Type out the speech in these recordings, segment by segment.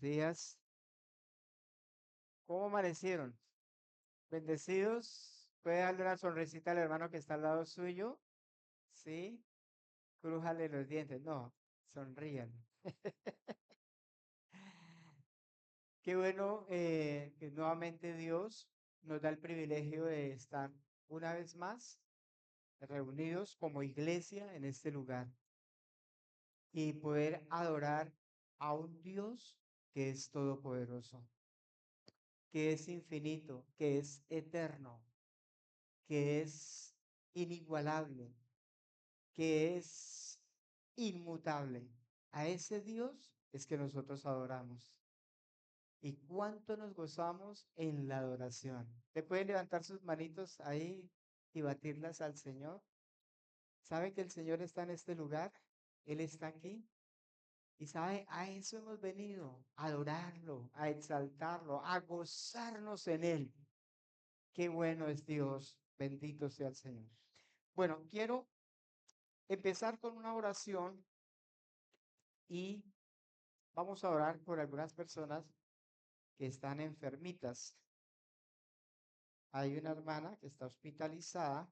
días. ¿Cómo amanecieron? ¿Bendecidos? ¿Puede darle una sonrisita al hermano que está al lado suyo? ¿Sí? Crújale los dientes. No, sonrían. Qué bueno que nuevamente Dios nos da el privilegio de estar una vez más reunidos como iglesia en este lugar y poder adorar a un Dios que es todopoderoso, que es infinito, que es eterno, que es inigualable, que es inmutable. A ese Dios es que nosotros adoramos. ¿Y cuánto nos gozamos en la adoración? ¿Te pueden levantar sus manitos ahí y batirlas al Señor? ¿Sabe que el Señor está en este lugar? Él está aquí. Y sabe, a eso hemos venido, a adorarlo, a exaltarlo, a gozarnos en Él. Qué bueno es Dios, bendito sea el Señor. Bueno, quiero empezar con una oración y vamos a orar por algunas personas que están enfermitas. Hay una hermana que está hospitalizada.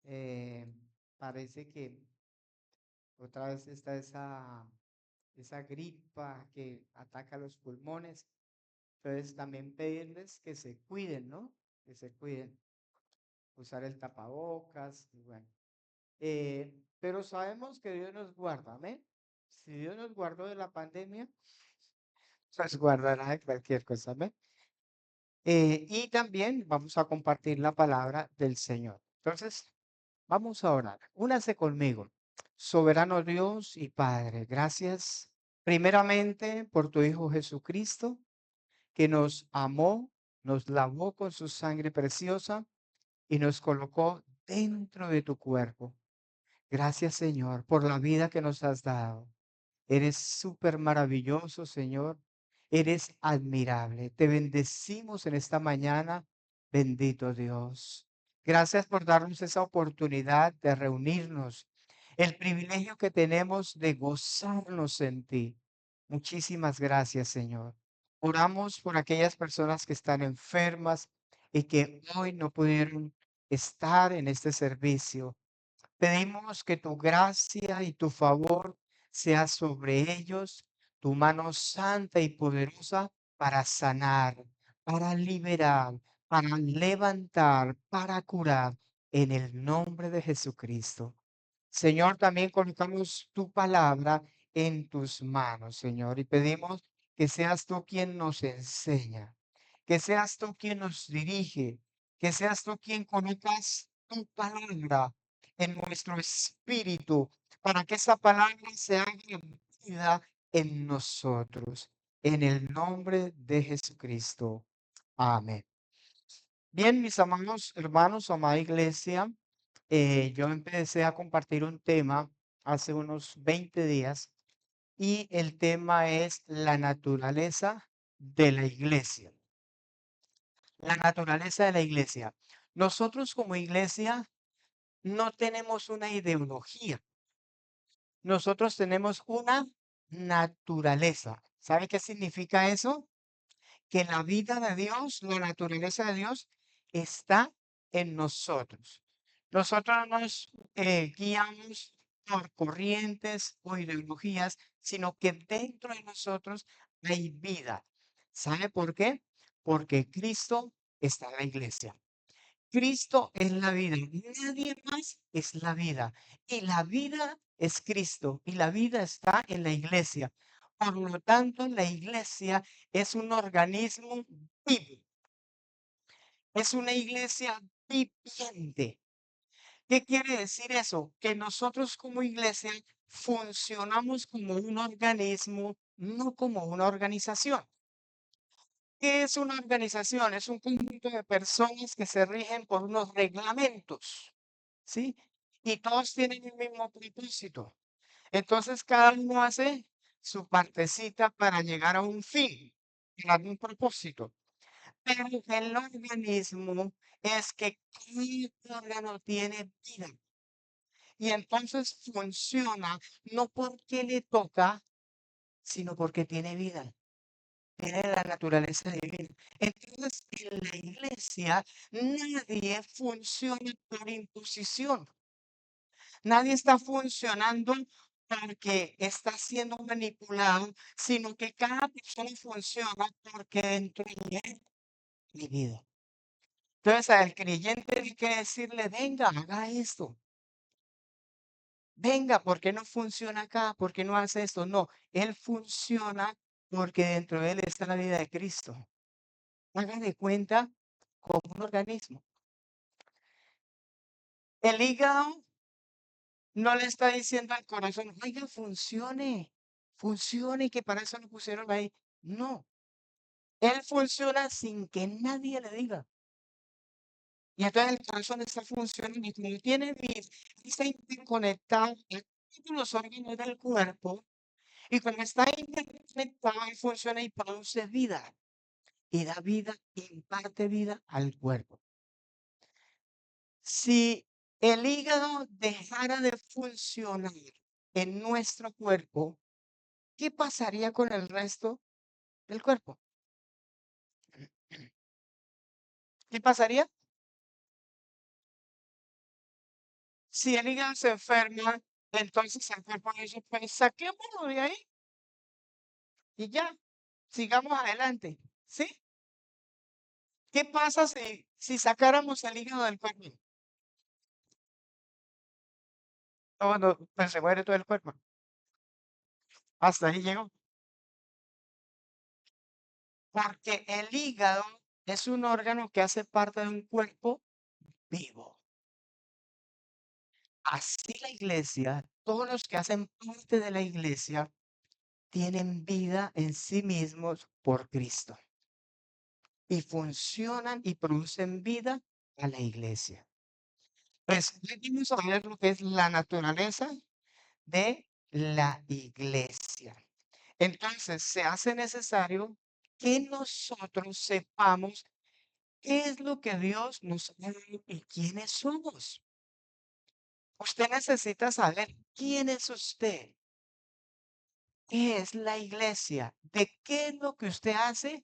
eh, Parece que otra vez está esa gripa que ataca los pulmones. Entonces también pedirles que se cuiden, ¿no? Que se cuiden. Usar el tapabocas y bueno. Pero sabemos que Dios nos guarda, amén. Si Dios nos guardó de la pandemia, nos guardará de cualquier cosa, amén. Y también vamos a compartir la palabra del Señor. Entonces, vamos a orar. Únase conmigo. Soberano Dios y Padre, gracias primeramente por tu Hijo Jesucristo, que nos amó, nos lavó con su sangre preciosa y nos colocó dentro de tu cuerpo. Gracias, Señor, por la vida que nos has dado. Eres súper maravilloso, Señor. Eres admirable. Te bendecimos en esta mañana, bendito Dios. Gracias por darnos esa oportunidad de reunirnos, el privilegio que tenemos de gozarnos en ti. Muchísimas gracias, Señor. Oramos por aquellas personas que están enfermas y que hoy no pudieron estar en este servicio. Pedimos que tu gracia y tu favor sea sobre ellos, tu mano santa y poderosa para sanar, para liberar, para levantar, para curar, en el nombre de Jesucristo. Señor, también colocamos tu palabra en tus manos, Señor, y pedimos que seas tú quien nos enseña, que seas tú quien nos dirige, que seas tú quien colocas tu palabra en nuestro espíritu, para que esa palabra se haga vida en nosotros. En el nombre de Jesucristo. Amén. Bien, mis amados hermanos, amada iglesia, yo empecé a compartir un tema hace unos 20 días y el tema es la naturaleza de la iglesia. La naturaleza de la iglesia. Nosotros como iglesia no tenemos una ideología. Nosotros tenemos una naturaleza. ¿Sabe qué significa eso? Que la vida de Dios, la naturaleza de Dios está en nosotros. Nosotros no nos guiamos por corrientes o ideologías, sino que dentro de nosotros hay vida. ¿Sabe por qué? Porque Cristo está en la iglesia. Cristo es la vida, nadie más es la vida. Y la vida es Cristo y la vida está en la iglesia. Por lo tanto, la iglesia es un organismo vivo, es una iglesia viviente. ¿Qué quiere decir eso? Que nosotros como iglesia funcionamos como un organismo, no como una organización. ¿Qué es una organización? Es un conjunto de personas que se rigen por unos reglamentos, ¿sí? Y todos tienen el mismo propósito. Entonces, cada uno hace su partecita para llegar a un fin, a un propósito. Pero el organismo es que cada órgano tiene vida. Y entonces funciona no porque le toca, sino porque tiene vida, tiene la naturaleza divina. Entonces, en la iglesia nadie funciona por imposición. Nadie está funcionando porque está siendo manipulado, sino que cada persona funciona porque dentro de él hay vida. Entonces, al creyente hay que decirle, venga, haga esto. Venga, ¿por qué no funciona acá? ¿Por qué no hace esto? No, él funciona porque dentro de él está la vida de Cristo. Haga de cuenta como un organismo. El hígado no le está diciendo al corazón, oiga, funcione, que para eso lo pusieron ahí. No, él funciona sin que nadie le diga. Y entonces el corazón está funcionando y como tiene vida, está interconectado a todos los órganos del cuerpo y como está interconectado, él funciona y produce vida. Y da vida, imparte vida al cuerpo. Si el hígado dejara de funcionar en nuestro cuerpo, ¿qué pasaría con el resto del cuerpo? ¿Qué pasaría? Si el hígado se enferma, entonces el cuerpo dice, pues saquémoslo de ahí y ya, sigamos adelante. ¿Sí? ¿Qué pasa si sacáramos el hígado del cuerpo? No, no, pues se muere todo el cuerpo. Hasta ahí llegó. Porque el hígado es un órgano que hace parte de un cuerpo vivo. Así la iglesia, todos los que hacen parte de la iglesia, tienen vida en sí mismos por Cristo y funcionan y producen vida a la iglesia. Pues hoy vamos a ver lo que es la naturaleza de la iglesia. Entonces, se hace necesario que nosotros sepamos qué es lo que Dios nos ha dado y quiénes somos. Usted necesita saber quién es usted. ¿Qué es la iglesia? ¿De qué es lo que usted hace?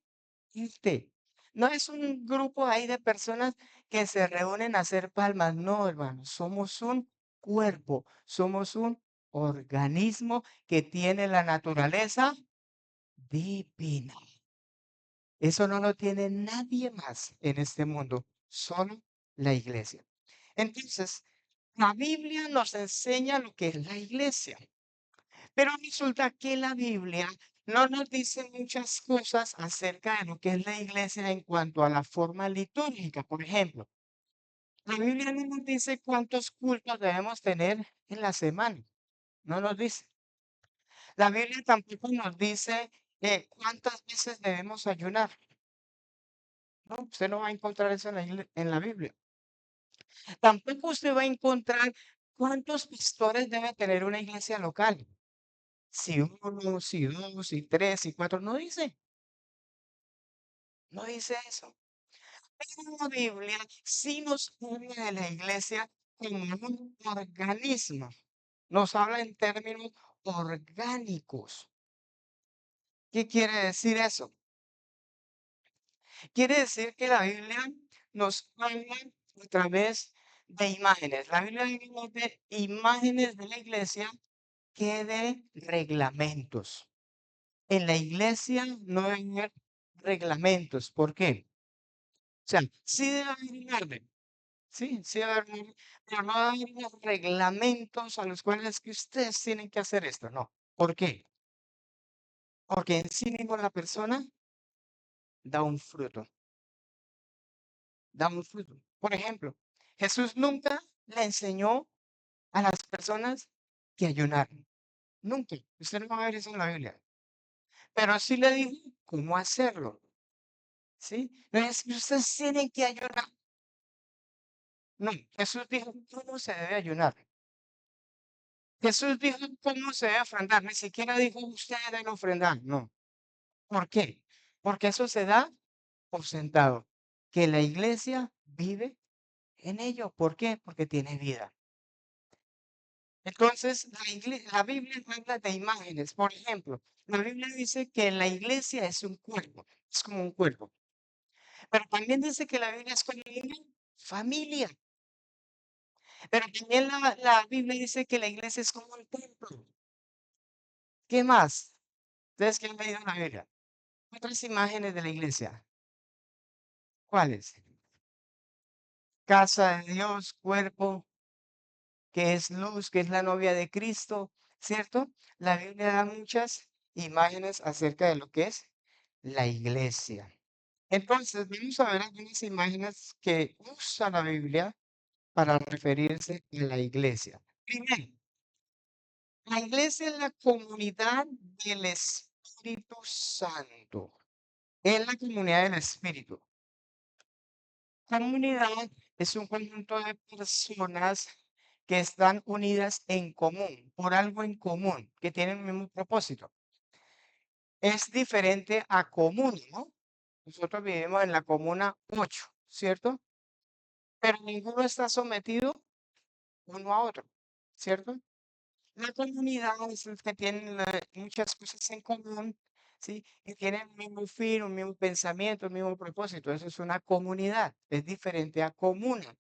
Usted. No es un grupo ahí de personas que se reúnen a hacer palmas. No, hermano. Somos un cuerpo. Somos un organismo que tiene la naturaleza divina. Eso no lo tiene nadie más en este mundo. Solo la iglesia. Entonces, la Biblia nos enseña lo que es la iglesia. Pero resulta que la Biblia no nos dice muchas cosas acerca de lo que es la iglesia en cuanto a la forma litúrgica. Por ejemplo, la Biblia no nos dice cuántos cultos debemos tener en la semana. No nos dice. La Biblia tampoco nos dice cuántas veces debemos ayunar. No, usted no va a encontrar eso en la Biblia. Tampoco usted va a encontrar cuántos pastores debe tener una iglesia local. Si uno, si dos, si tres, si cuatro, no dice. No dice eso. Pero la Biblia sí nos habla de la iglesia como un organismo. Nos habla en términos orgánicos. ¿Qué quiere decir eso? Quiere decir que la Biblia nos habla a través de imágenes. La Biblia habla de imágenes de la iglesia que de reglamentos. En la iglesia no debe haber reglamentos. ¿Por qué? O sea, sí debe haber un orden. Sí, debe haber pero no debe haber unos reglamentos a los cuales que ustedes tienen que hacer esto. No. ¿Por qué? Porque en sí mismo la persona da un fruto. Da un fruto. Por ejemplo, Jesús nunca le enseñó a las personas que ayunaran. Nunca. Usted no va a ver eso en la Biblia. Pero sí le dijo cómo hacerlo. ¿Sí? No es que ustedes tienen que ayunar. No, Jesús dijo cómo se debe ayunar. Jesús dijo cómo se debe ofrendar. Ni siquiera dijo ustedes deben ofrendar. No. ¿Por qué? Porque eso se da por sentado. Que la iglesia vive en ello. ¿Por qué? Porque tiene vida. Entonces, la Biblia habla de imágenes. Por ejemplo, la Biblia dice que la iglesia es un cuerpo, es como un cuerpo. Pero también dice que la Biblia es como una familia. Pero también la Biblia dice que la iglesia es como un templo. ¿Qué más? Ustedes que han leído la Biblia. Otras imágenes de la iglesia. ¿Cuáles? Casa de Dios, cuerpo, que es luz, que es la novia de Cristo, ¿cierto? La Biblia da muchas imágenes acerca de lo que es la iglesia. Entonces, vamos a ver algunas imágenes que usa la Biblia para referirse a la iglesia. Primero, la iglesia es la comunidad del Espíritu Santo. Es la comunidad del Espíritu. Comunidad es un conjunto de personas que están unidas en común, por algo en común, que tienen el mismo propósito. Es diferente a común, ¿no? Nosotros vivimos en la comuna 8, ¿cierto? Pero ninguno está sometido uno a otro, ¿cierto? La comunidad es el que tienen muchas cosas en común, ¿sí? Y tienen el mismo fin, un mismo pensamiento, el mismo propósito. Eso es una comunidad, es diferente a comuna.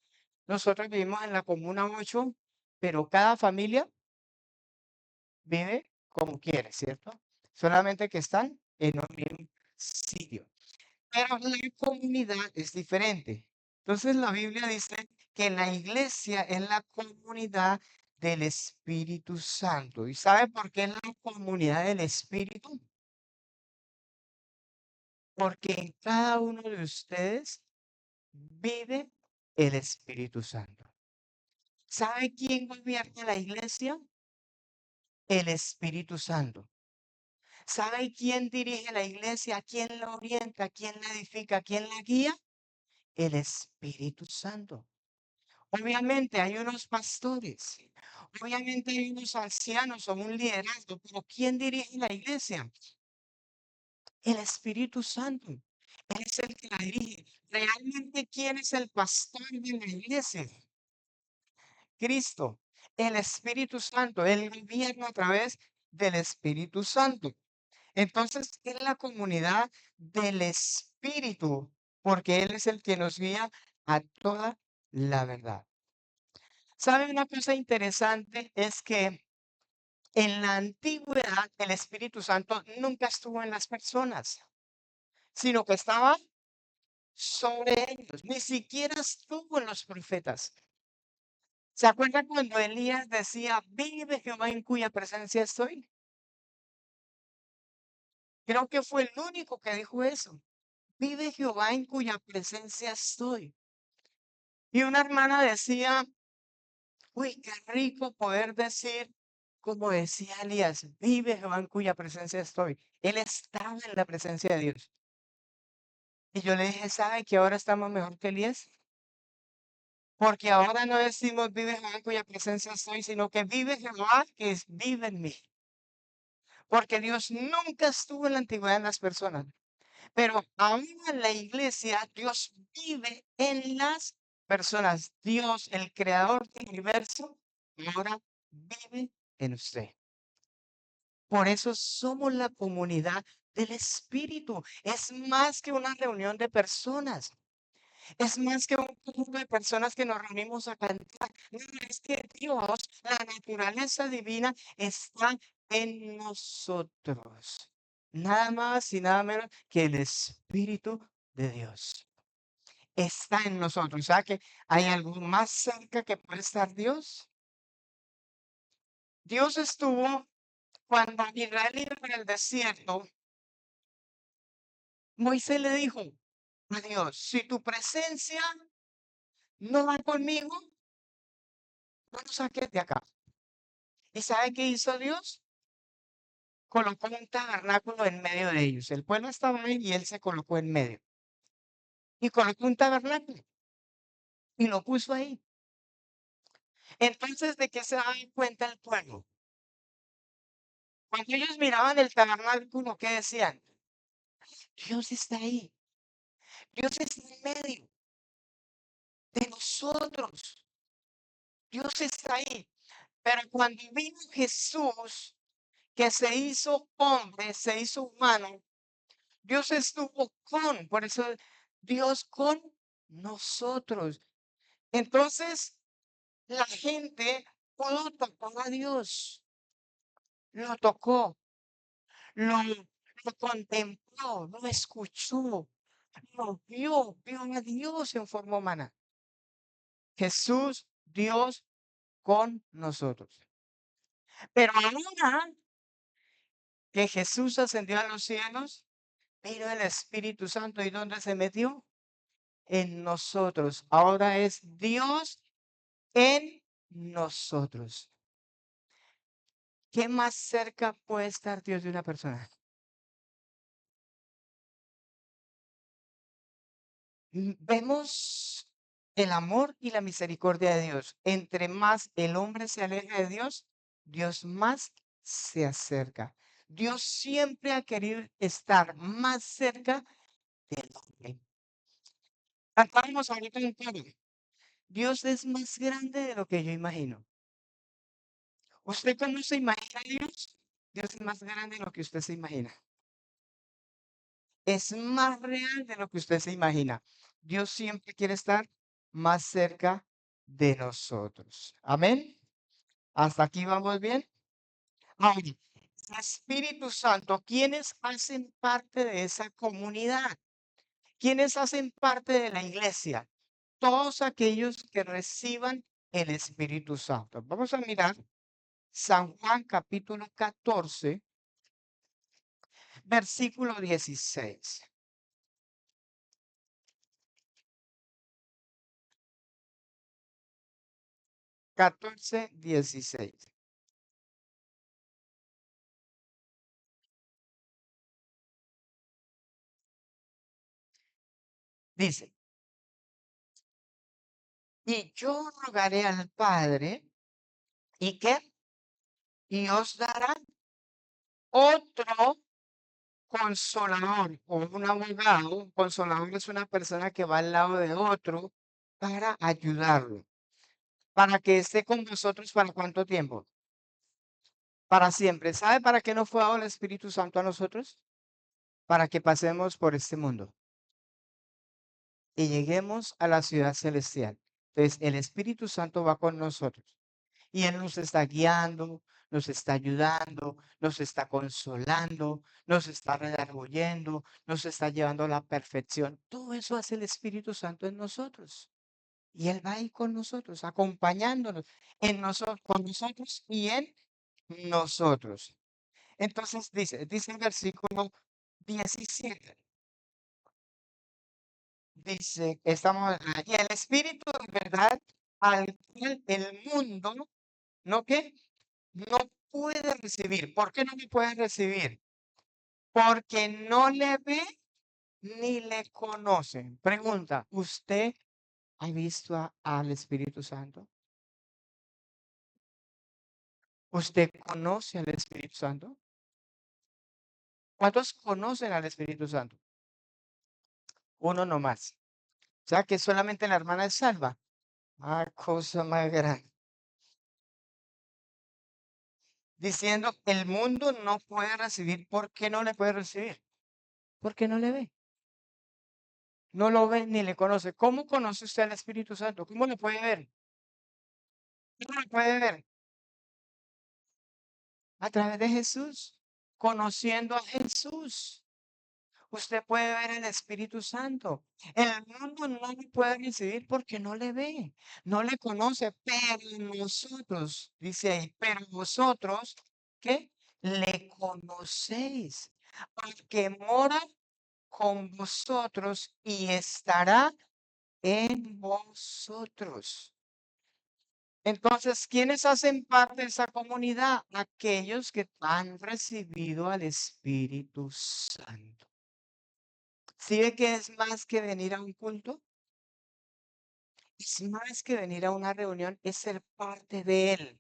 Nosotros vivimos en la comuna 8, pero cada familia vive como quiere, ¿cierto? Solamente que están en un mismo sitio. Pero la comunidad es diferente. Entonces la Biblia dice que la iglesia es la comunidad del Espíritu Santo. ¿Y sabe por qué es la comunidad del Espíritu? Porque en cada uno de ustedes vive el Espíritu Santo. ¿Sabe quién gobierna la iglesia? El Espíritu Santo. ¿Sabe quién dirige la iglesia? ¿Quién la orienta? ¿Quién la edifica? ¿Quién la guía? El Espíritu Santo. Obviamente hay unos pastores, obviamente hay unos ancianos o un liderazgo, pero ¿quién dirige la iglesia? El Espíritu Santo. Él es el que la dirige. Realmente, ¿quién es el pastor de la iglesia? Cristo, el Espíritu Santo. Él gobierna a través del Espíritu Santo. Entonces, es la comunidad del Espíritu, porque Él es el que nos guía a toda la verdad. ¿Sabe una cosa interesante? Es que en la antigüedad el Espíritu Santo nunca estuvo en las personas, sino que estaba sobre ellos. Ni siquiera estuvo en los profetas. ¿Se acuerda cuando Elías decía, vive Jehová en cuya presencia estoy? Creo que fue el único que dijo eso. Vive Jehová en cuya presencia estoy. Y una hermana decía, uy, qué rico poder decir, como decía Elías, vive Jehová en cuya presencia estoy. Él estaba en la presencia de Dios. Y yo le dije, ¿sabe que ahora estamos mejor que Elías? Porque ahora no decimos vive Jehová en cuya presencia estoy, sino que vive Jehová vive en mí. Porque Dios nunca estuvo en la antigüedad en las personas. Pero aún en la iglesia, Dios vive en las personas. Dios, el creador del universo, ahora vive en usted. Por eso somos la comunidad del Espíritu. Es más que una reunión de personas. Es más que un grupo de personas que nos reunimos a cantar. No, es que Dios, la naturaleza divina, está en nosotros. Nada más y nada menos que el Espíritu de Dios. Está en nosotros. O sea que hay algo más cerca que puede estar Dios. Dios estuvo cuando Israel iba en el desierto. Moisés le dijo a Dios, si tu presencia no va conmigo, no nos saques de acá. ¿Y sabe qué hizo Dios? Colocó un tabernáculo en medio de ellos. El pueblo estaba ahí y él se colocó en medio. Y colocó un tabernáculo y lo puso ahí. Entonces, ¿de qué se daba cuenta el pueblo? Cuando ellos miraban el tabernáculo, ¿qué decían? Dios está ahí. Dios está en medio de nosotros. Dios está ahí. Pero cuando vino Jesús, que se hizo hombre, se hizo humano, Dios estuvo por eso Dios con nosotros. Entonces, la gente pudo tocar a Dios, lo tocó, lo contempló, lo escuchó, vio a Dios en forma humana. Jesús, Dios con nosotros. Pero ahora que Jesús ascendió a los cielos, vino el Espíritu Santo. ¿Y dónde se metió? En nosotros. Ahora es Dios en nosotros. ¿Qué más cerca puede estar Dios de una persona? Vemos el amor y la misericordia de Dios. Entre más el hombre se aleja de Dios, Dios más se acerca. Dios siempre ha querido estar más cerca del hombre. Cantábamos ahorita un coro. Dios es más grande de lo que yo imagino. ¿Usted cómo se imagina a Dios? Dios es más grande de lo que usted se imagina. Es más real de lo que usted se imagina. Dios siempre quiere estar más cerca de nosotros. Amén. ¿Hasta aquí vamos bien? Ahora, Espíritu Santo, ¿quiénes hacen parte de esa comunidad? ¿Quiénes hacen parte de la iglesia? Todos aquellos que reciban el Espíritu Santo. Vamos a mirar San Juan capítulo 14, versículo 16. 14:16. Dice, y yo rogaré al Padre, ¿y qué? Y os dará otro consolador o un abogado. Un consolador es una persona que va al lado de otro para ayudarlo, para que esté con vosotros para cuánto tiempo. Para siempre. ¿Sabe para qué nos fue dado el Espíritu Santo a nosotros? Para que pasemos por este mundo y lleguemos a la ciudad celestial. Entonces, el Espíritu Santo va con nosotros y Él nos está guiando, nos está ayudando, nos está consolando, nos está redarguyendo, nos está llevando a la perfección. Todo eso hace el Espíritu Santo en nosotros. Y Él va ahí con nosotros, acompañándonos en nosotros, con nosotros y en nosotros. Entonces dice el versículo 17. Dice, estamos, y el Espíritu de verdad al cual el mundo, ¿no qué? No puede recibir. ¿Por qué no me puede recibir? Porque no le ve ni le conoce. Pregunta, ¿usted ha visto al Espíritu Santo? ¿Usted conoce al Espíritu Santo? ¿Cuántos conocen al Espíritu Santo? Uno nomás. O sea que solamente la hermana es salva. Ah, cosa más grande. Diciendo, el mundo no puede recibir. ¿Por qué no le puede recibir? Porque no le ve. No lo ve ni le conoce. ¿Cómo conoce usted al Espíritu Santo? ¿Cómo le puede ver? ¿Cómo le puede ver? A través de Jesús. Conociendo a Jesús. Usted puede ver el Espíritu Santo. El mundo no lo puede recibir porque no le ve, no le conoce, pero nosotros, dice ahí, pero vosotros, ¿qué? Le conocéis, porque mora con vosotros y estará en vosotros. Entonces, ¿quiénes hacen parte de esa comunidad? Aquellos que han recibido al Espíritu Santo. ¿Sí ve que es más que venir a un culto? Es más que venir a una reunión, es ser parte de Él,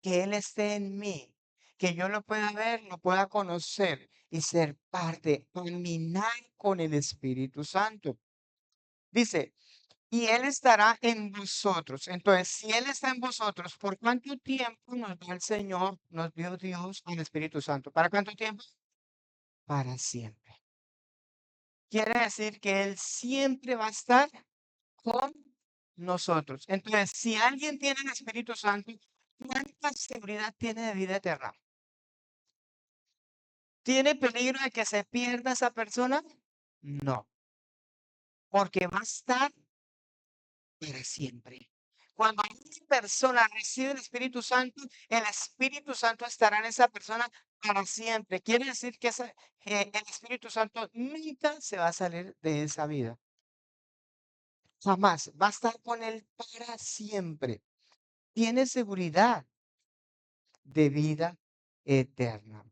que Él esté en mí, que yo lo pueda ver, lo pueda conocer y ser parte, caminar con el Espíritu Santo. Dice, y Él estará en vosotros. Entonces, si Él está en vosotros, ¿por cuánto tiempo nos dio el Señor, nos dio Dios al Espíritu Santo? ¿Para cuánto tiempo? Para siempre. Quiere decir que Él siempre va a estar con nosotros. Entonces, si alguien tiene el Espíritu Santo, ¿cuánta seguridad tiene de vida eterna? ¿Tiene peligro de que se pierda esa persona? No, porque va a estar para siempre. Cuando una persona recibe el Espíritu Santo estará en esa persona para siempre. Quiere decir que el Espíritu Santo nunca se va a salir de esa vida. Jamás. Va a estar con él para siempre. Tiene seguridad de vida eterna.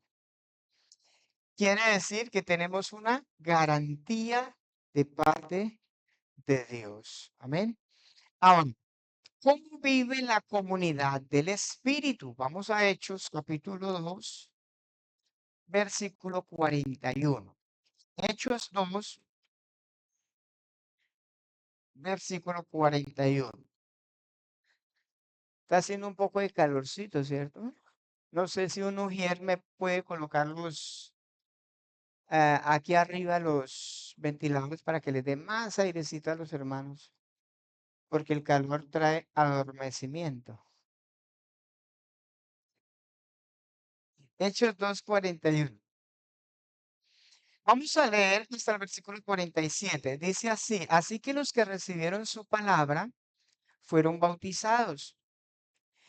Quiere decir que tenemos una garantía de parte de Dios. Amén. Ahora, ¿cómo vive la comunidad del Espíritu? Vamos a Hechos capítulo 2, versículo 41. Hechos 2, versículo 41. Está haciendo un poco de calorcito, ¿cierto? No sé si un ujier me puede colocar aquí arriba los ventiladores para que les dé más airecito a los hermanos, porque el calor trae adormecimiento. Hechos 2:41. Vamos a leer hasta el versículo 47. Dice así que los que recibieron su palabra fueron bautizados.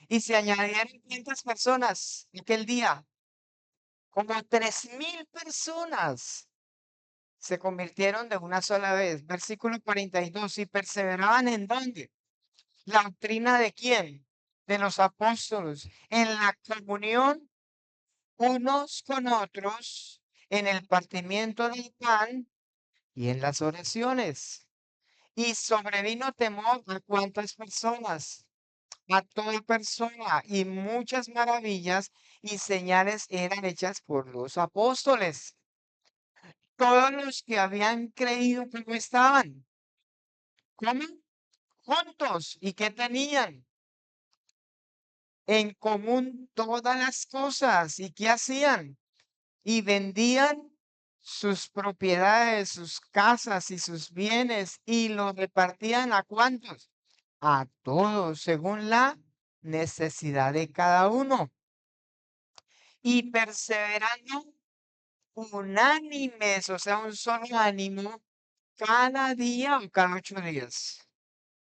Y se añadieron 500 personas aquel día. Como 3,000 personas se convirtieron de una sola vez. Versículo 42. Y perseveraban en dónde. La doctrina de quién? De los apóstoles. En la comunión unos con otros, en el partimiento del pan y en las oraciones. Y sobrevino temor a cuántas personas, a toda persona, y muchas maravillas y señales eran hechas por los apóstoles. Todos los que habían creído, ¿cómo estaban? ¿Cómo? Juntos. ¿Y qué tenían? En común todas las cosas. ¿Y qué hacían? Y vendían sus propiedades, sus casas y sus bienes y los repartían ¿a cuántos? A todos, según la necesidad de cada uno. Y perseverando unánimes, o sea, un solo ánimo, cada día o cada 8 días,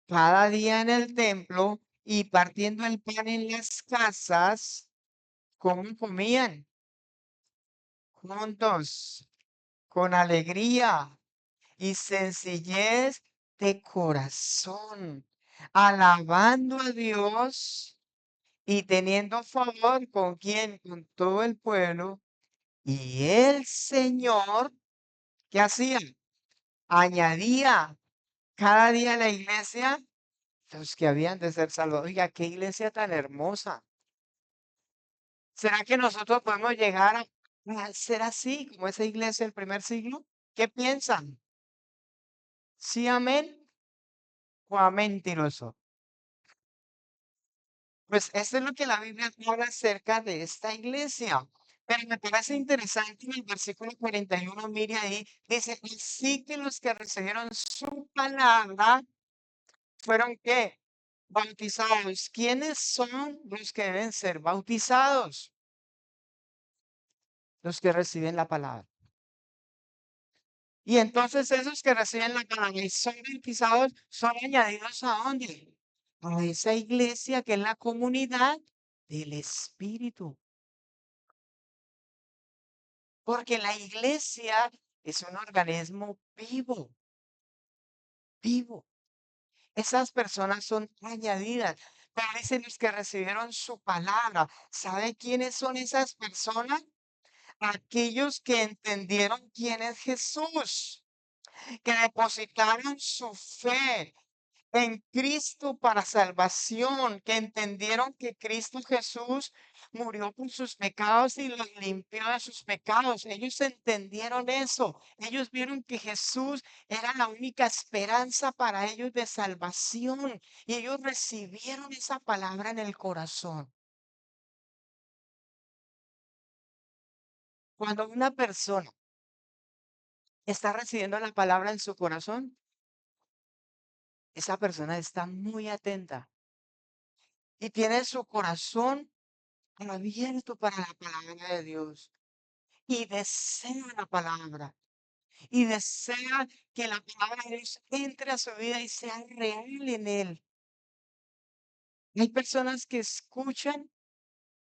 cada día en el templo y partiendo el pan en las casas, ¿cómo comían? Juntos, con alegría y sencillez de corazón, alabando a Dios y teniendo favor con quien, con todo el pueblo. Y el Señor, ¿qué hacía? Añadía cada día a la iglesia los que habían de ser salvados. Oiga, qué iglesia tan hermosa. ¿Será que nosotros podemos llegar a ser así como esa iglesia del primer siglo? ¿Qué piensan? ¿Sí, amén? ¿O amén, mentiroso? Pues esto es lo que la Biblia habla acerca de esta iglesia. Pero me parece interesante en el versículo 41, mire ahí, dice, así que los que recibieron su palabra fueron ¿qué? Bautizados. ¿Quiénes son los que deben ser bautizados? Los que reciben la palabra. Y entonces esos que reciben la palabra y son bautizados son añadidos ¿a dónde? A esa iglesia que es la comunidad del Espíritu. Porque la iglesia es un organismo vivo, vivo. Esas personas son añadidas. Pero dicen los que recibieron su palabra. ¿Sabe quiénes son esas personas? Aquellos que entendieron quién es Jesús, que depositaron su fe, en Cristo para salvación, que entendieron que Cristo Jesús murió por sus pecados y los limpió de sus pecados. Ellos entendieron eso. Ellos vieron que Jesús era la única esperanza para ellos de salvación y ellos recibieron esa palabra en el corazón. Cuando una persona está recibiendo la palabra en su corazón, esa persona está muy atenta y tiene su corazón abierto para la palabra de Dios y desea la palabra y desea que la palabra de Dios entre a su vida y sea real en él. Hay personas que escuchan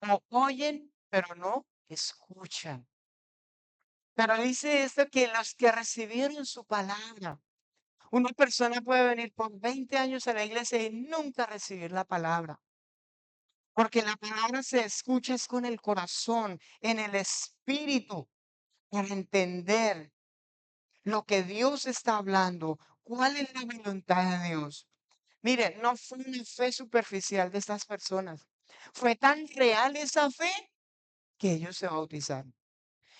o oyen, pero no escuchan. Pero dice esto que los que recibieron su palabra, una persona puede venir por 20 años a la iglesia y nunca recibir la palabra. Porque la palabra se escucha es con el corazón, en el espíritu, para entender lo que Dios está hablando, cuál es la voluntad de Dios. Mire, no fue una fe superficial de estas personas. Fue tan real esa fe que ellos se bautizaron.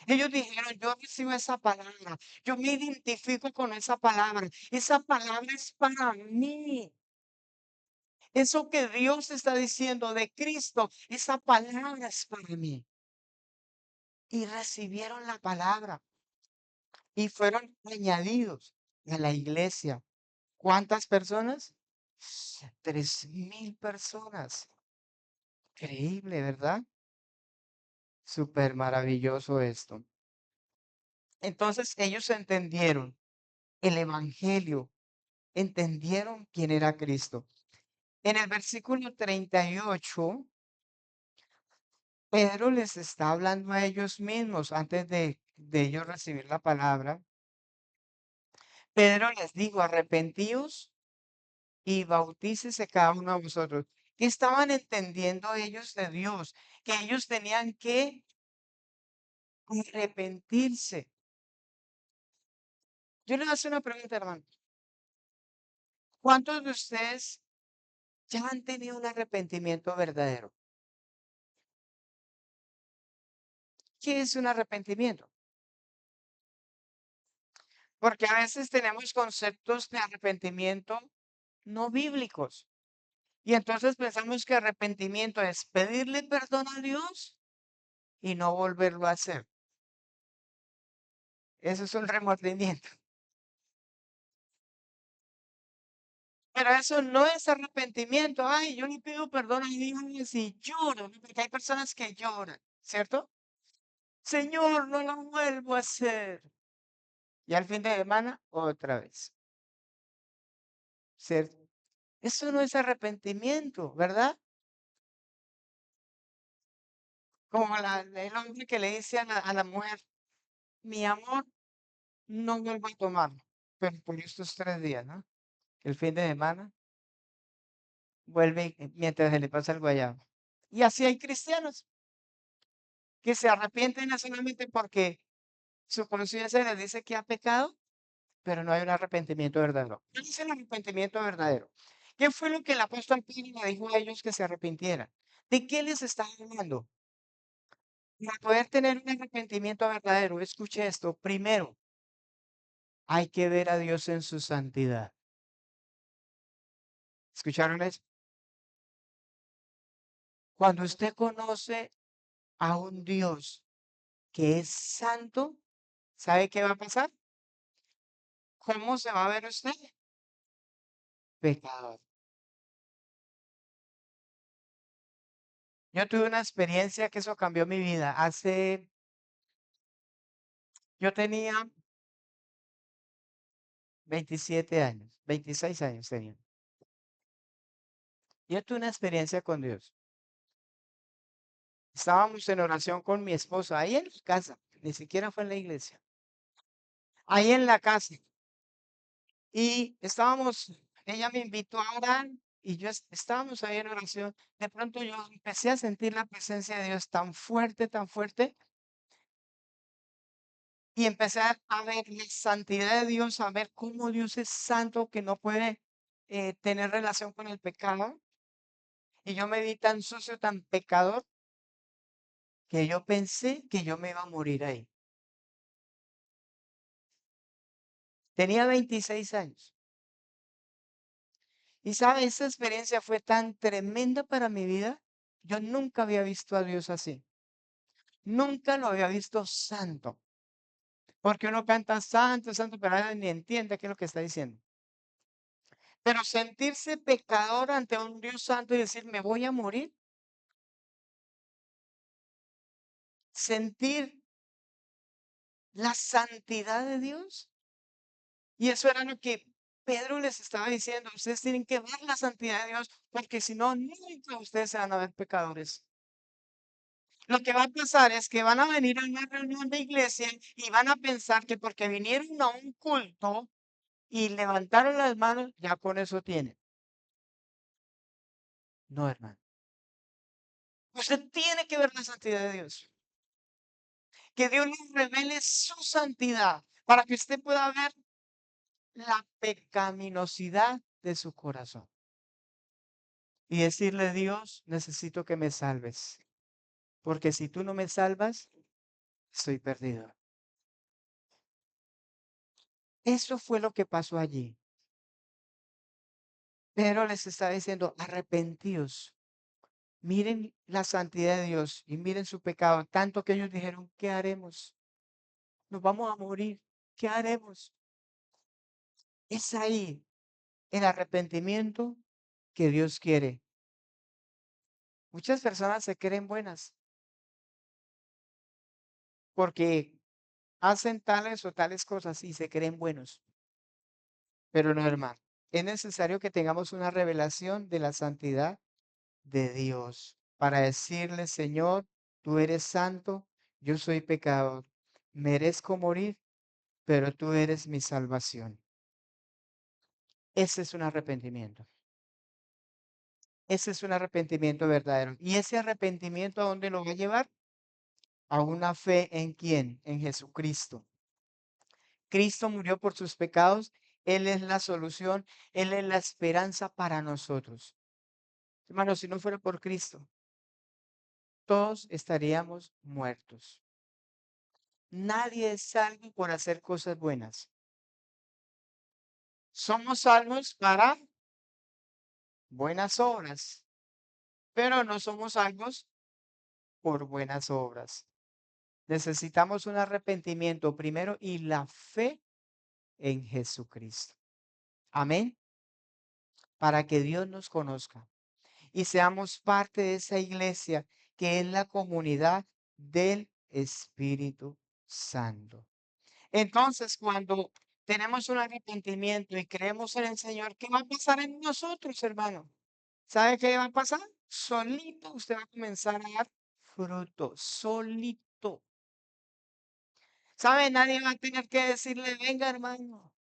Ellos dijeron, yo recibo esa palabra, yo me identifico con esa palabra es para mí. Eso que Dios está diciendo de Cristo, esa palabra es para mí. Y recibieron la palabra y fueron añadidos a la iglesia. ¿Cuántas personas? 3,000 personas. Increíble, ¿verdad? Súper maravilloso esto. Entonces ellos entendieron el evangelio, entendieron quién era Cristo. En el versículo 38, Pedro les está hablando a ellos mismos antes de ellos recibir la palabra. Pedro les dijo, arrepentíos y bautícese cada uno de vosotros. ¿Qué estaban entendiendo ellos de Dios? Que ellos tenían que arrepentirse. Yo les hago una pregunta, hermano. ¿Cuántos de ustedes ya han tenido un arrepentimiento verdadero? ¿Qué es un arrepentimiento? Porque a veces tenemos conceptos de arrepentimiento no bíblicos. Y entonces pensamos que arrepentimiento es pedirle perdón a Dios y no volverlo a hacer. Eso es un remordimiento. Pero eso no es arrepentimiento. Ay, yo le pido perdón a Dios y lloro, ¿no? Porque hay personas que lloran, ¿cierto? Señor, no lo vuelvo a hacer. Y al fin de semana, otra vez. ¿Cierto? Eso no es arrepentimiento, ¿verdad? Como el hombre que le dice a la mujer, mi amor, no vuelvo a tomarlo, pero por estos 3 días, ¿no? El fin de semana vuelve mientras se le pasa el guayabo. Y así hay cristianos que se arrepienten no solamente porque su conciencia les dice que ha pecado, pero no hay un arrepentimiento verdadero. ¿Qué es el arrepentimiento verdadero? ¿Qué fue lo que el apóstol Pedro le dijo a ellos que se arrepintieran? ¿De qué les está hablando? Para poder tener un arrepentimiento verdadero, escuche esto. Primero, hay que ver a Dios en su santidad. ¿Escucharon eso? Cuando usted conoce a un Dios que es santo, ¿sabe qué va a pasar? ¿Cómo se va a ver usted? Pecador. Yo tuve una experiencia que eso cambió mi vida. Yo tenía 27 años, 26 años tenía. Yo tuve una experiencia con Dios. Estábamos en oración con mi esposa, ahí en la casa, ni siquiera fue en la iglesia, ahí en la casa. Y ella me invitó a orar y estábamos ahí en oración. De pronto yo empecé a sentir la presencia de Dios tan fuerte, y empecé a ver la santidad de Dios, a ver cómo Dios es santo, que no puede. tener relación con el pecado y yo me vi tan sucio, tan pecador, que yo pensé que yo me iba a morir ahí. Tenía 26 años. Y sabe, esa experiencia fue tan tremenda para mi vida. Yo nunca había visto a Dios así. Nunca lo había visto santo. Porque uno canta santo, santo, pero nadie ni entiende qué es lo que está diciendo. Pero sentirse pecador ante un Dios santo y decir, me voy a morir. Sentir la santidad de Dios. Y eso era lo que Pedro les estaba diciendo. Ustedes tienen que ver la santidad de Dios, porque si no, nunca ustedes se van a ver pecadores. Lo que va a pasar es que van a venir a una reunión de iglesia y van a pensar que porque vinieron a un culto y levantaron las manos, ya con eso tienen. No, hermano. Usted tiene que ver la santidad de Dios. Que Dios les revele su santidad para que usted pueda ver la pecaminosidad de su corazón. Y decirle, Dios, necesito que me salves. Porque si tú no me salvas, estoy perdido. Eso fue lo que pasó allí. Pero les está diciendo, arrepentíos. Miren la santidad de Dios y miren su pecado. Tanto que ellos dijeron, ¿qué haremos? Nos vamos a morir. ¿Qué haremos? Es ahí el arrepentimiento que Dios quiere. Muchas personas se creen buenas porque hacen tales o tales cosas y se creen buenos. Pero no, hermano. Es necesario que tengamos una revelación de la santidad de Dios para decirle, Señor, tú eres santo, yo soy pecador, merezco morir, pero tú eres mi salvación. Ese es un arrepentimiento. Ese es un arrepentimiento verdadero. ¿Y ese arrepentimiento a dónde lo va a llevar? A una fe en quién? En Jesucristo. Cristo murió por sus pecados. Él es la solución. Él es la esperanza para nosotros. Hermanos, si no fuera por Cristo, todos estaríamos muertos. Nadie es salvo por hacer cosas buenas. Somos salvos para buenas obras, pero no somos salvos por buenas obras. Necesitamos un arrepentimiento primero y la fe en Jesucristo. Amén. Para que Dios nos conozca y seamos parte de esa iglesia que es la comunidad del Espíritu Santo. Entonces, cuando tenemos un arrepentimiento y creemos en el Señor, ¿qué va a pasar en nosotros, hermano? ¿Sabe qué va a pasar? Solito usted va a comenzar a dar fruto, solito. ¿Sabe? Nadie va a tener que decirle, venga, hermano.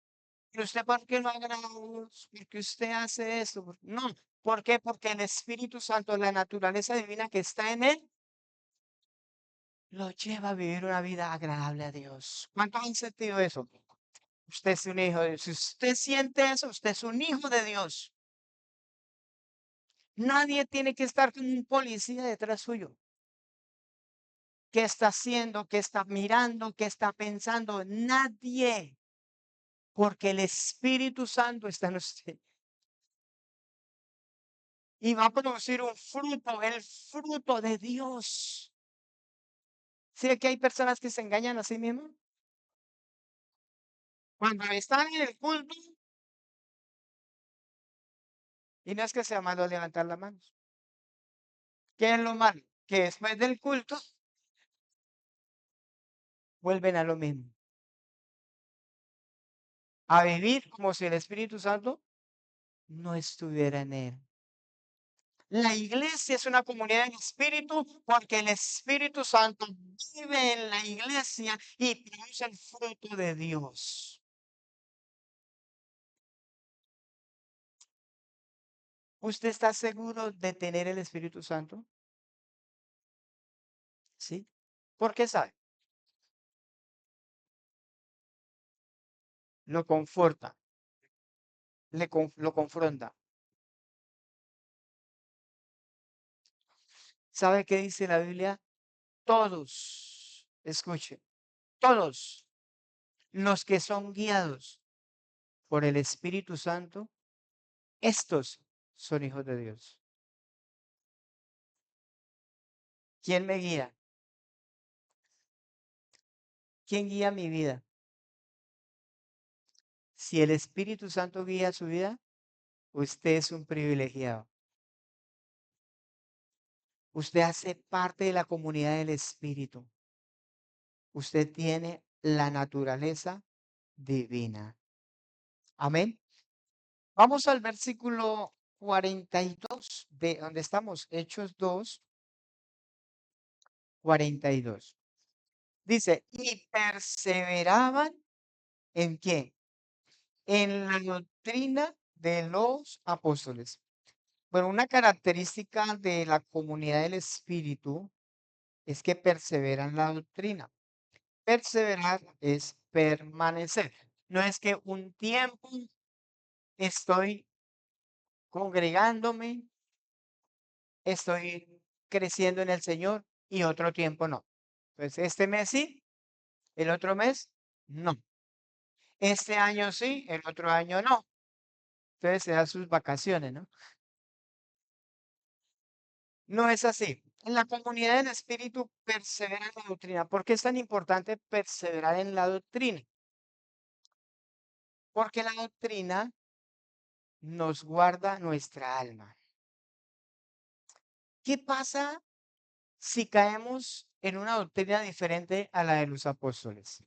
¿Y usted por qué no agrada a Dios? ¿Porque usted hace esto? No. ¿Por qué? Porque el Espíritu Santo, la naturaleza divina que está en él, lo lleva a vivir una vida agradable a Dios. ¿Cuántos han sentido eso? Usted es un hijo de Dios. Si usted siente eso, usted es un hijo de Dios. Nadie tiene que estar como un policía detrás suyo. ¿Qué está haciendo? ¿Qué está mirando? ¿Qué está pensando? Nadie. Porque el Espíritu Santo está en usted. Y va a producir un fruto, el fruto de Dios. ¿Sí que hay personas que se engañan a sí mismos? Cuando están en el culto, y no es que sea malo levantar las manos. ¿Qué es lo malo? Que después del culto vuelven a lo mismo. A vivir como si el Espíritu Santo no estuviera en él. La iglesia es una comunidad en espíritu porque el Espíritu Santo vive en la iglesia y produce el fruto de Dios. ¿Usted está seguro de tener el Espíritu Santo? Sí. ¿Por qué sabe? Lo conforta, lo confronta. ¿Sabe qué dice la Biblia? Todos, escuche, todos los que son guiados por el Espíritu Santo, estos son hijos de Dios. ¿Quién me guía? ¿Quién guía mi vida? Si el Espíritu Santo guía su vida, usted es un privilegiado. Usted hace parte de la comunidad del Espíritu. Usted tiene la naturaleza divina. Amén. Vamos al versículo 42 de donde estamos, Hechos 2, 42. Dice, y perseveraban ¿en qué? En la doctrina de los apóstoles. Bueno, una característica de la comunidad del Espíritu es que perseveran en la doctrina. Perseverar es permanecer. No es que un tiempo estoy congregándome, estoy creciendo en el Señor y otro tiempo no. Pues este mes sí, el otro mes no. Este año sí, el otro año no. Entonces se da sus vacaciones, ¿no? No es así. En la comunidad del Espíritu persevera en la doctrina. ¿Por qué es tan importante perseverar en la doctrina? Porque la doctrina nos guarda nuestra alma. ¿Qué pasa si caemos en una doctrina diferente a la de los apóstoles?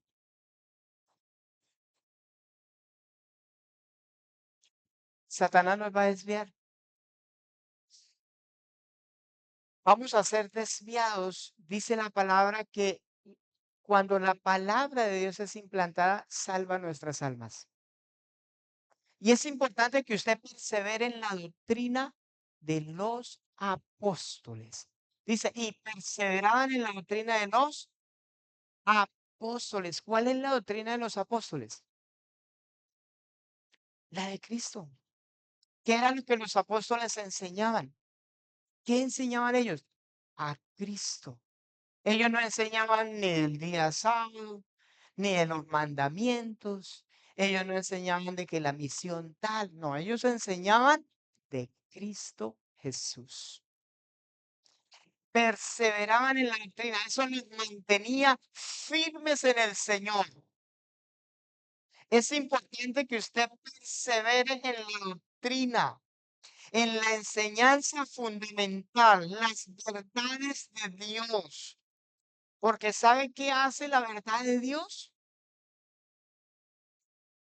Satanás nos va a desviar. Vamos a ser desviados. Dice la palabra que cuando la palabra de Dios es implantada, salva nuestras almas. Y es importante que usted persevere en la doctrina de los apóstoles. Dice, y perseveraban en la doctrina de los apóstoles. ¿Cuál es la doctrina de los apóstoles? La de Cristo. ¿Qué era lo que los apóstoles enseñaban? ¿Qué enseñaban ellos? A Cristo. Ellos no enseñaban ni el día sábado, ni de los mandamientos. Ellos no enseñaban de que la misión tal. No, ellos enseñaban de Cristo Jesús. Perseveraban en la doctrina. Eso los mantenía firmes en el Señor. Es importante que usted persevere en la doctrina, en la enseñanza fundamental, las verdades de Dios. Porque ¿sabe qué hace la verdad de Dios?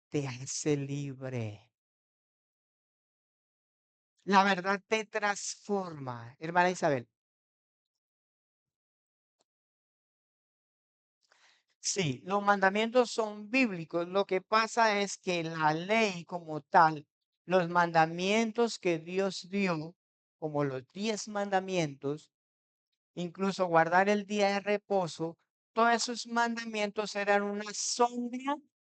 Te hace libre. La verdad te transforma, hermana Isabel. Sí, los mandamientos son bíblicos. Lo que pasa es que la ley como tal, los mandamientos que Dios dio, como los 10 mandamientos, incluso guardar el día de reposo, todos esos mandamientos eran una sombra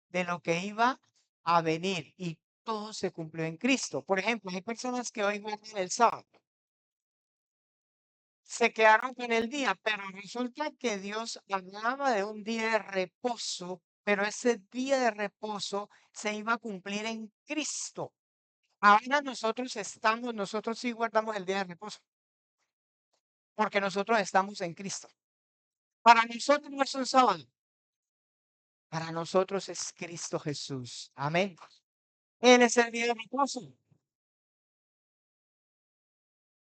de lo que iba a venir y todo se cumplió en Cristo. Por ejemplo, hay personas que hoy guardan el sábado, se quedaron con el día, pero resulta que Dios hablaba de un día de reposo, pero ese día de reposo se iba a cumplir en Cristo. Ahora nosotros sí guardamos el día de reposo, porque nosotros estamos en Cristo. Para nosotros no es un sábado, para nosotros es Cristo Jesús. Amén. Él es el día de reposo,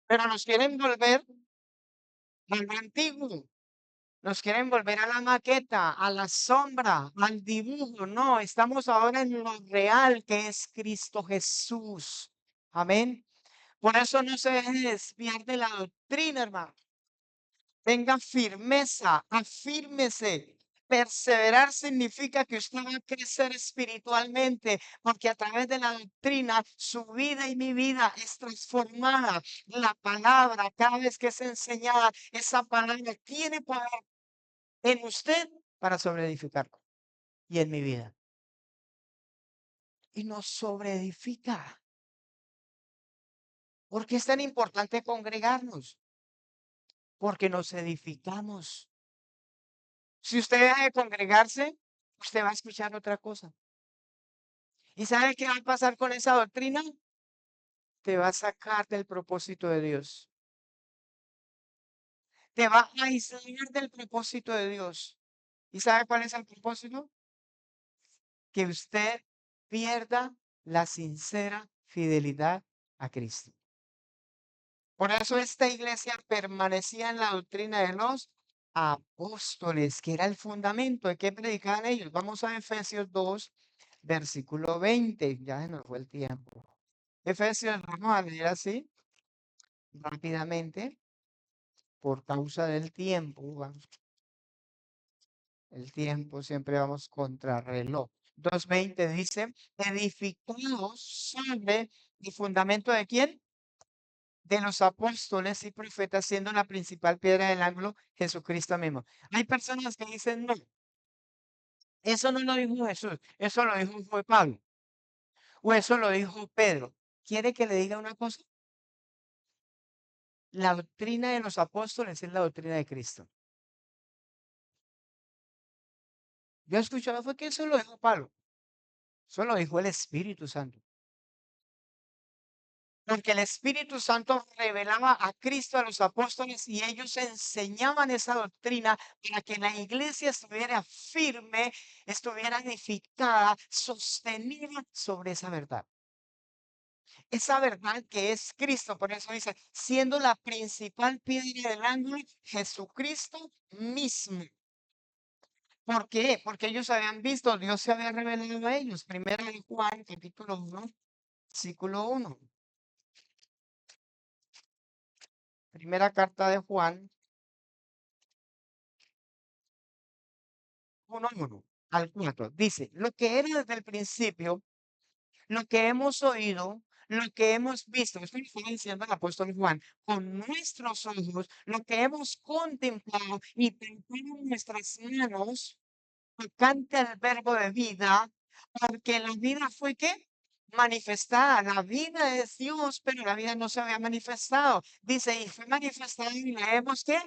pero nos quieren volver al antiguo. Nos quieren volver a la maqueta, a la sombra, al dibujo. No, estamos ahora en lo real que es Cristo Jesús. Amén. Por eso no se deje desviar de la doctrina, hermano. Tenga firmeza, afírmese. Perseverar significa que usted va a crecer espiritualmente, porque a través de la doctrina su vida y mi vida es transformada. La palabra, cada vez que es enseñada, esa palabra tiene poder en usted para sobreedificarlo y en mi vida. y nos sobreedifica. ¿Por qué es tan importante congregarnos? Porque nos edificamos. Si usted deja de congregarse, usted va a escuchar otra cosa. ¿Y sabe qué va a pasar con esa doctrina? Te va a sacar del propósito de Dios. Te va a aislar del propósito de Dios. ¿Y sabe cuál es el propósito? Que usted pierda la sincera fidelidad a Cristo. Por eso esta iglesia permanecía en la doctrina de los apóstoles, que era el fundamento de qué predicaban ellos. Vamos a Efesios 2, versículo 20. Ya se nos fue el tiempo. Efesios, vamos a leer así rápidamente por causa del tiempo. El tiempo siempre vamos contra reloj. 2:20 dice, edificados sobre el fundamento de quién? De los apóstoles y profetas, siendo la principal piedra del ángulo Jesucristo mismo. Hay personas que dicen, no, eso no lo dijo Jesús, eso lo dijo fue Pablo, o eso lo dijo Pedro. ¿Quiere que le diga una cosa? La doctrina de los apóstoles es la doctrina de Cristo. Yo escuchaba fue que eso lo dijo Pablo, eso lo dijo el Espíritu Santo. Porque el Espíritu Santo revelaba a Cristo a los apóstoles y ellos enseñaban esa doctrina para que la iglesia estuviera firme, estuviera edificada, sostenida sobre esa verdad. Esa verdad que es Cristo, por eso dice, siendo la principal piedra del ángulo, Jesucristo mismo. ¿Por qué? Porque ellos habían visto, Dios se había revelado a ellos. Primera de Juan, capítulo 1, versículo 1. Primera carta de Juan, 1:1 al 4. Dice, lo que era desde el principio, lo que hemos oído, lo que hemos visto, esto lo está diciendo el apóstol Juan, con nuestros ojos, lo que hemos contemplado y palpado en nuestras manos, tocante al verbo de vida, porque la vida fue ¿qué? Manifestada. La vida es Dios, pero la vida no se había manifestado. Dice, y fue manifestada y la hemos ¿qué?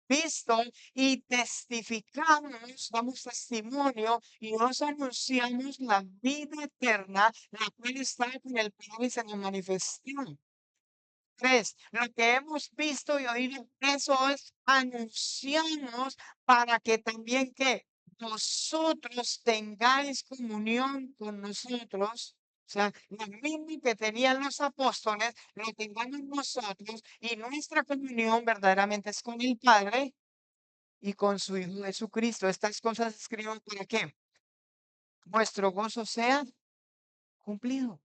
Visto y testificamos, damos testimonio y nos anunciamos la vida eterna, la cual está con el Padre y se nos manifestó. 3, lo que hemos visto y oído, eso es anunciamos para que también que vosotros tengáis comunión con nosotros. O sea, lo mismo que tenían los apóstoles, lo tengamos nosotros y nuestra comunión verdaderamente es con el Padre y con su Hijo Jesucristo. Estas cosas escribo para que vuestro gozo sea cumplido. O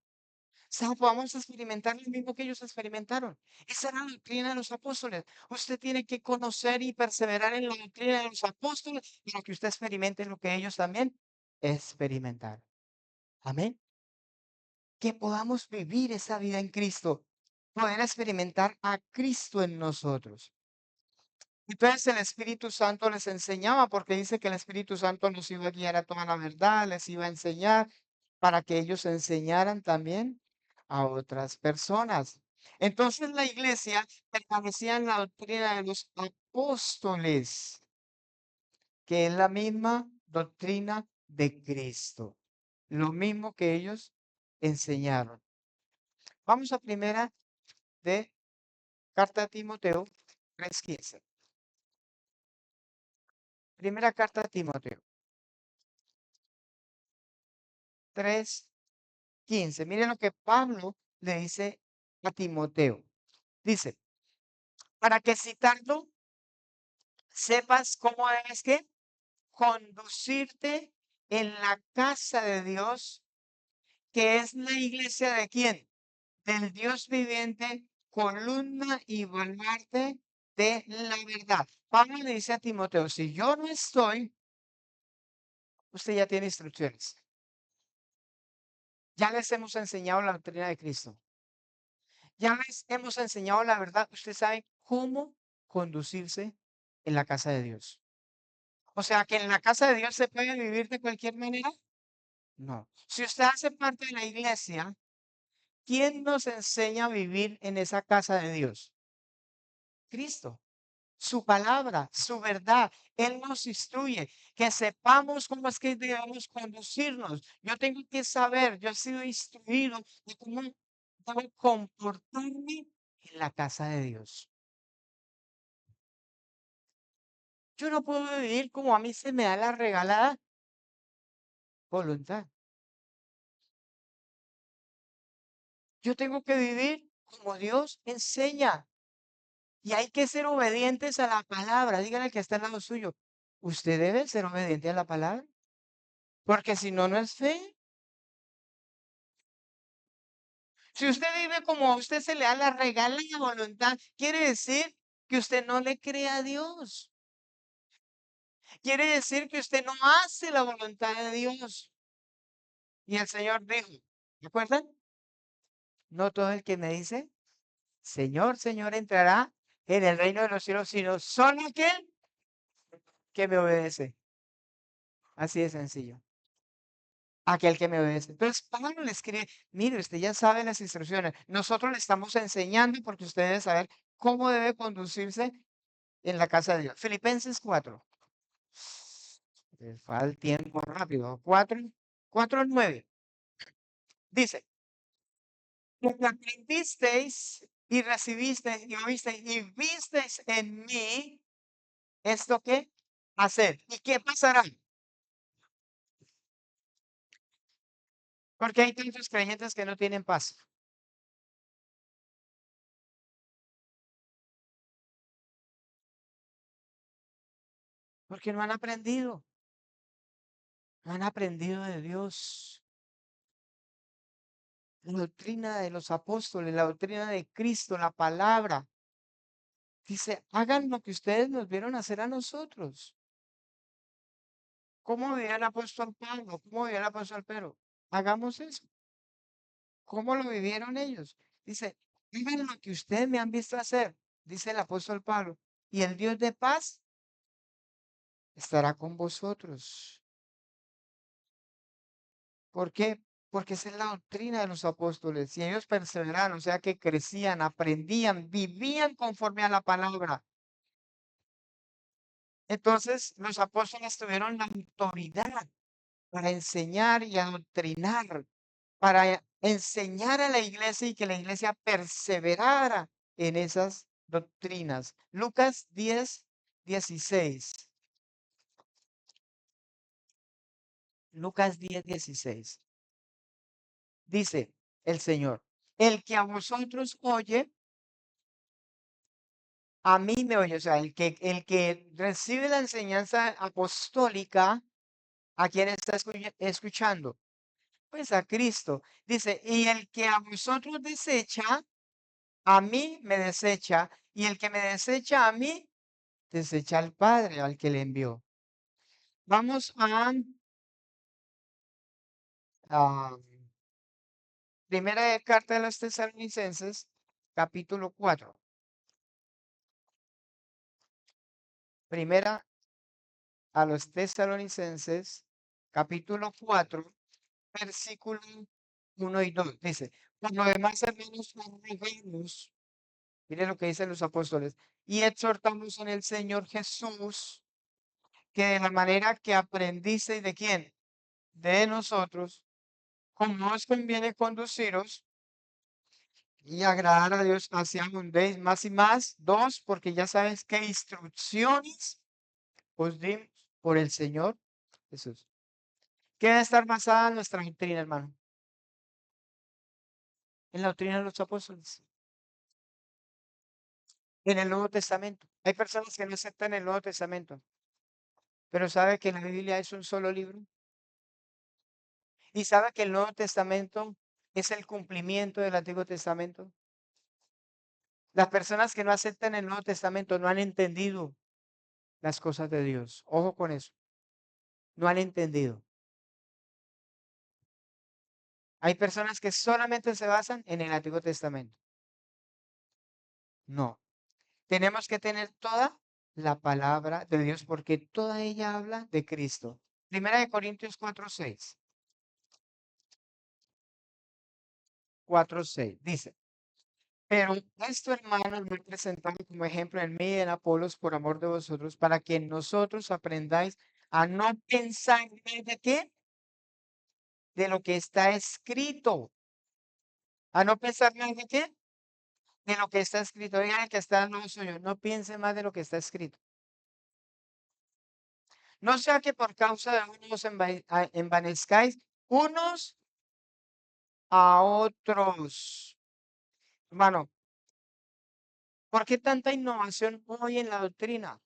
sea, podamos experimentar lo mismo que ellos experimentaron. Esa era la doctrina de los apóstoles. Usted tiene que conocer y perseverar en la doctrina de los apóstoles para que usted experimente lo que ellos también experimentaron. Amén. Que podamos vivir esa vida en Cristo, poder experimentar a Cristo en nosotros. Entonces el Espíritu Santo les enseñaba, porque dice que el Espíritu Santo nos iba a guiar a toda la verdad, les iba a enseñar para que ellos enseñaran también a otras personas. Entonces la iglesia permanecía en la doctrina de los apóstoles, que es la misma doctrina de Cristo, lo mismo que ellos enseñaron. Vamos a primera de carta a Timoteo 3:15. Primera carta a Timoteo 3:15. Miren lo que Pablo le dice a Timoteo. Dice, para que citando sepas cómo debes que conducirte en la casa de Dios, que es la iglesia de quién? Del Dios viviente, columna y baluarte de la verdad. Pablo le dice a Timoteo, si yo no estoy, usted ya tiene instrucciones. Ya les hemos enseñado la doctrina de Cristo. Ya les hemos enseñado la verdad. Usted sabe cómo conducirse en la casa de Dios. O sea, que en la casa de Dios se puede vivir de cualquier manera. No. Si usted hace parte de la iglesia, ¿quién nos enseña a vivir en esa casa de Dios? Cristo. Su palabra, su verdad. Él nos instruye, que sepamos cómo es que debemos conducirnos. Yo tengo que saber, yo he sido instruido de cómo debo comportarme en la casa de Dios. Yo no puedo vivir como a mí se me da la regalada voluntad. Yo tengo que vivir como Dios enseña. Y hay que ser obedientes a la palabra. Dígale al que está al lado suyo. Usted debe ser obediente a la palabra. Porque si no, no es fe. Si usted vive como a usted se le da la regala la voluntad, quiere decir que usted no le cree a Dios. Quiere decir que usted no hace la voluntad de Dios. Y el Señor dijo, ¿de acuerdan? No todo el que me dice, Señor, Señor, entrará en el reino de los cielos, sino solo aquel que me obedece. Así de sencillo. Aquel que me obedece. Entonces, Pablo le escribe, mire, usted ya sabe las instrucciones. Nosotros le estamos enseñando porque usted debe saber cómo debe conducirse en la casa de Dios. Filipenses 4. Va el tiempo rápido. 4:9. Dice, lo que aprendisteis y recibisteis y oísteis y visteis en mí, ¿esto qué? Hacer. ¿Y qué pasará? Porque hay tantos creyentes que no tienen paz. Porque no han aprendido. No han aprendido de Dios. La doctrina de los apóstoles, la doctrina de Cristo, la palabra. Dice, hagan lo que ustedes nos vieron hacer a nosotros. ¿Cómo vivía el apóstol Pablo? ¿Cómo vivía el apóstol Pedro? Hagamos eso. ¿Cómo lo vivieron ellos? Dice, hagan lo que ustedes me han visto hacer, dice el apóstol Pablo. Y el Dios de paz estará con vosotros. ¿Por qué? Porque esa es la doctrina de los apóstoles. Y ellos perseveraron, o sea que crecían, aprendían, vivían conforme a la palabra. Entonces, los apóstoles tuvieron la autoridad para enseñar y adoctrinar, para enseñar a la iglesia y que la iglesia perseverara en esas doctrinas. Lucas 10:16. Lucas 10:16. Dice el Señor, el que a vosotros oye, a mí me oye. O sea, el que recibe la enseñanza apostólica, ¿a quién está escuchando? Pues a Cristo. Dice, y el que a vosotros desecha, a mí me desecha, y el que me desecha a mí, desecha al Padre al que le envió. Vamos a primera carta de los Tesalonicenses, capítulo 4. Primera a los Tesalonicenses, capítulo 4, versículo 1 y 2. Dice, por lo demás, hermanos, os rogamos, miren lo que dicen los apóstoles, y exhortamos en el Señor Jesús, que de la manera que aprendisteis de quién, de nosotros, como os conviene conduciros y agradar a Dios, así abundéis más y más. Dos, porque ya sabes qué instrucciones os dimos por el Señor Jesús. ¿Qué debe estar basada en nuestra doctrina, hermano? En la doctrina de los apóstoles, en el Nuevo Testamento. Hay personas que no aceptan el Nuevo Testamento, pero sabe que la Biblia es un solo libro y sabe que el Nuevo Testamento es el cumplimiento del Antiguo Testamento. Las personas que no aceptan el Nuevo Testamento no han entendido las cosas de Dios. Ojo con eso. No han entendido. Hay personas que solamente se basan en el Antiguo Testamento. No. Tenemos que tener toda la palabra de Dios porque toda ella habla de Cristo. Primera de Corintios 4:6. 4:6. Dice, pero esto, hermanos, me he presentado como ejemplo en mí y en Apolos por amor de vosotros, para que nosotros aprendáis a no pensar más de qué, de lo que está escrito. A no pensar más de qué, de lo que está escrito. Oigan, el que está no suyo, no piense más de lo que está escrito. No sea que por causa de unos envanezcáis unos a otros. Hermano, ¿por qué tanta innovación hoy en la doctrina?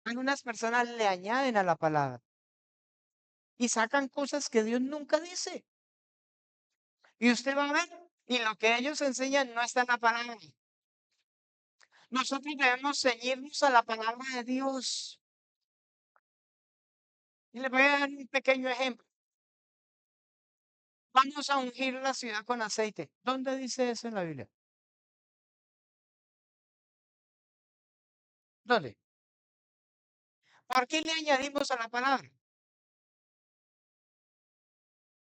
Algunas personas le añaden a la palabra y sacan cosas que Dios nunca dice. Y usted va a ver, y lo que ellos enseñan no está en la palabra. Nosotros debemos ceñirnos a la palabra de Dios. Y les voy a dar un pequeño ejemplo. Vamos a ungir la ciudad con aceite. ¿Dónde dice eso en la Biblia? ¿Dónde? ¿Por qué le añadimos a la palabra?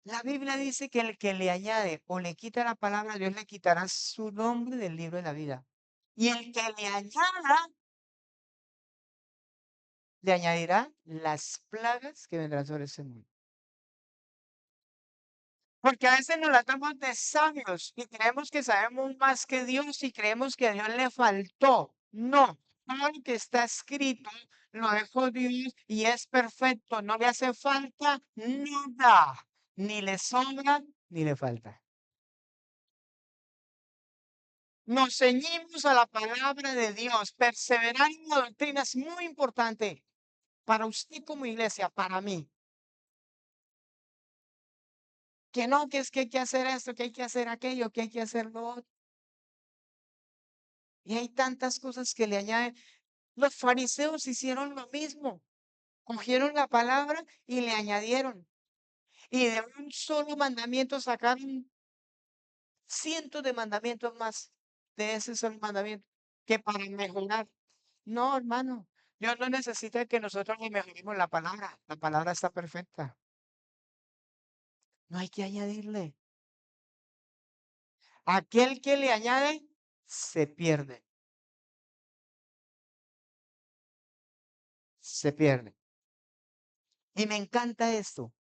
La Biblia dice que el que le añade o le quita la palabra, Dios le quitará su nombre del libro de la vida. Y el que le añada, le añadirá las plagas que vendrán sobre ese mundo. Porque a veces nos la damos de sabios y creemos que sabemos más que Dios y creemos que a Dios le faltó. No, todo lo que está escrito lo dejó Dios y es perfecto. No le hace falta nada. Ni le sobra ni le falta. Nos ceñimos a la palabra de Dios. Perseverar en la doctrina es muy importante para usted como iglesia, para mí. Que no, que es que hay que hacer esto, que hay que hacer aquello, que hay que hacer lo otro. Y hay tantas cosas que le añaden. Los fariseos hicieron lo mismo. Cogieron la palabra y le añadieron. Y de un solo mandamiento sacaron cientos de mandamientos más de ese solo mandamiento que para mejorar. No, hermano, Dios no necesita que nosotros le mejoremos la palabra. La palabra está perfecta. No hay que añadirle. Aquel que le añade se pierde. Se pierde. Y me encanta esto.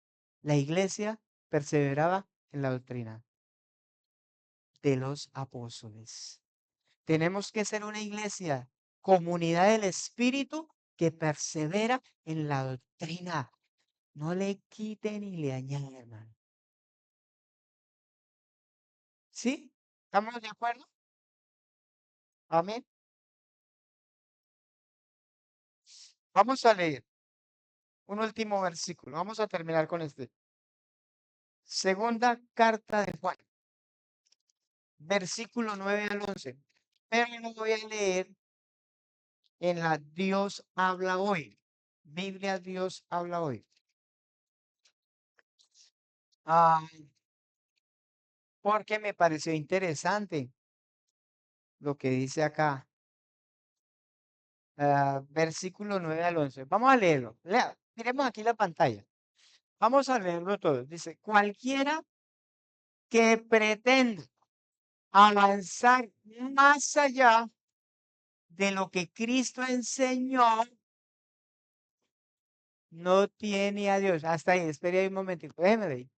La iglesia perseveraba en la doctrina de los apóstoles. Tenemos que ser una iglesia, comunidad del Espíritu que persevera en la doctrina. No le quiten ni le añadan. ¿Sí? ¿Estamos de acuerdo? Amén. Vamos a leer un último versículo. Vamos a terminar con este. Segunda carta de Juan, versículo 9 al 11. Pero no voy a leer en la Dios habla hoy. Biblia Dios habla hoy. Ah, porque me pareció interesante lo que dice acá. Versículo 9 al 11. Vamos a leerlo. Miremos aquí la pantalla. Vamos a leerlo todo. Dice, cualquiera que pretenda avanzar más allá de lo que Cristo enseñó, no tiene a Dios. Hasta ahí, espere ahí un momentito. Déjeme ver.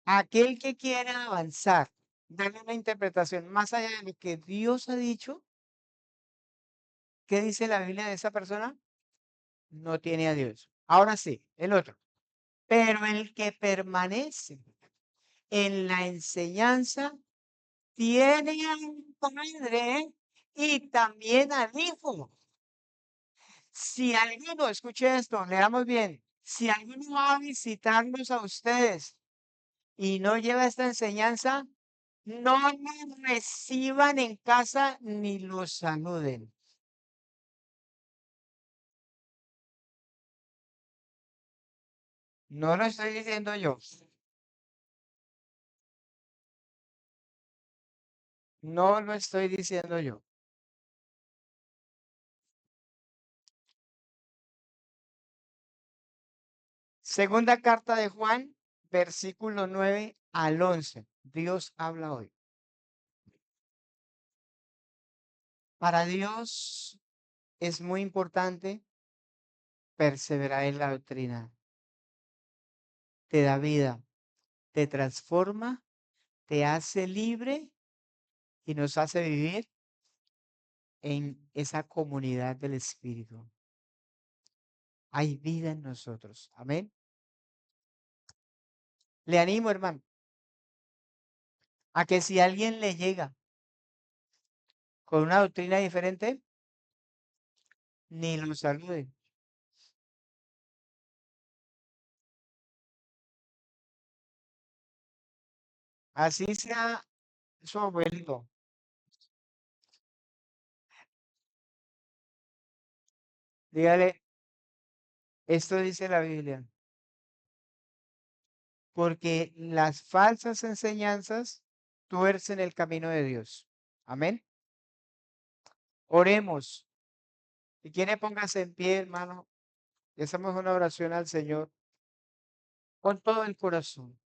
Aquel que quiere avanzar, darle una interpretación más allá de lo que Dios ha dicho, ¿qué dice la Biblia de esa persona? No tiene a Dios. Ahora sí, el otro. Pero el que permanece en la enseñanza tiene al Padre y también al Hijo. Si alguno, escuche esto, leamos bien, si alguno va a visitarlos a ustedes y no lleva esta enseñanza, no los reciban en casa ni los saluden. No lo estoy diciendo yo, no lo estoy diciendo yo. Segunda carta de Juan, versículo 9 al 11. Dios habla hoy. Para Dios es muy importante perseverar en la doctrina. Te da vida, te transforma, te hace libre y nos hace vivir en esa comunidad del Espíritu. Hay vida en nosotros. Amén. Le animo, hermano, a que si alguien le llega con una doctrina diferente, ni lo salude. Así sea su abuelito. Dígale, esto dice la Biblia, porque las falsas enseñanzas tuercen el camino de Dios. Amén. Oremos. Si quiere, póngase en pie, hermano. Y hacemos una oración al Señor con todo el corazón.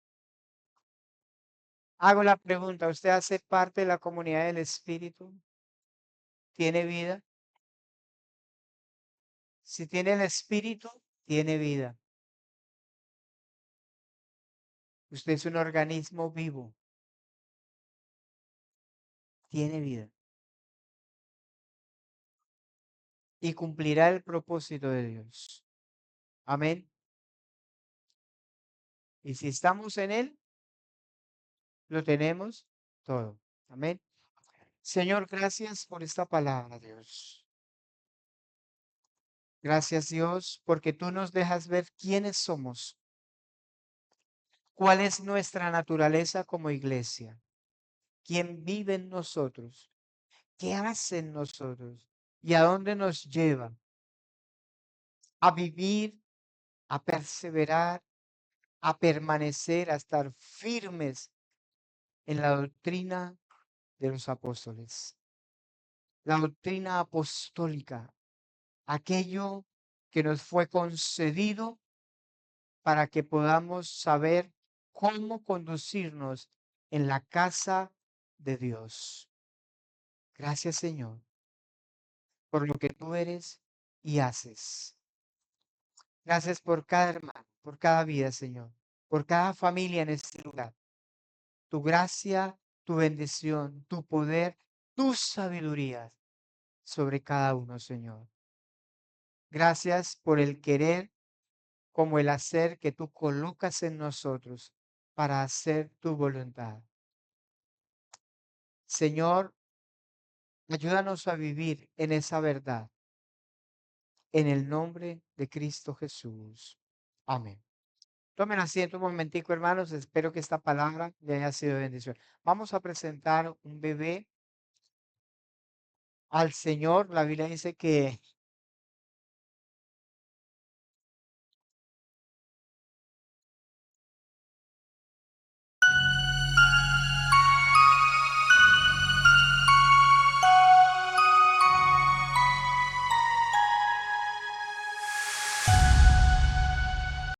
Hago la pregunta, ¿usted hace parte de la comunidad del Espíritu? ¿Tiene vida? Si tiene el Espíritu, tiene vida. Usted es un organismo vivo, tiene vida y cumplirá el propósito de Dios. Amén. Y si estamos en Él, lo tenemos todo. Amén. Señor, gracias por esta palabra, Dios. Gracias, Dios, porque tú nos dejas ver quiénes somos, cuál es nuestra naturaleza como iglesia, quién vive en nosotros, qué hace en nosotros y a dónde nos lleva a vivir, a perseverar, a permanecer, a estar firmes en la doctrina de los apóstoles, la doctrina apostólica, aquello que nos fue concedido para que podamos saber cómo conducirnos en la casa de Dios. Gracias, Señor, por lo que tú eres y haces. Gracias por cada hermano, por cada vida, Señor, por cada familia en este lugar. Tu gracia, tu bendición, tu poder, tu sabiduría sobre cada uno, Señor. Gracias por el querer como el hacer que tú colocas en nosotros para hacer tu voluntad. Señor, ayúdanos a vivir en esa verdad. En el nombre de Cristo Jesús. Amén. Tomen asiento un momentico, hermanos. Espero que esta palabra le haya sido de bendición. Vamos a presentar un bebé al Señor. La Biblia dice que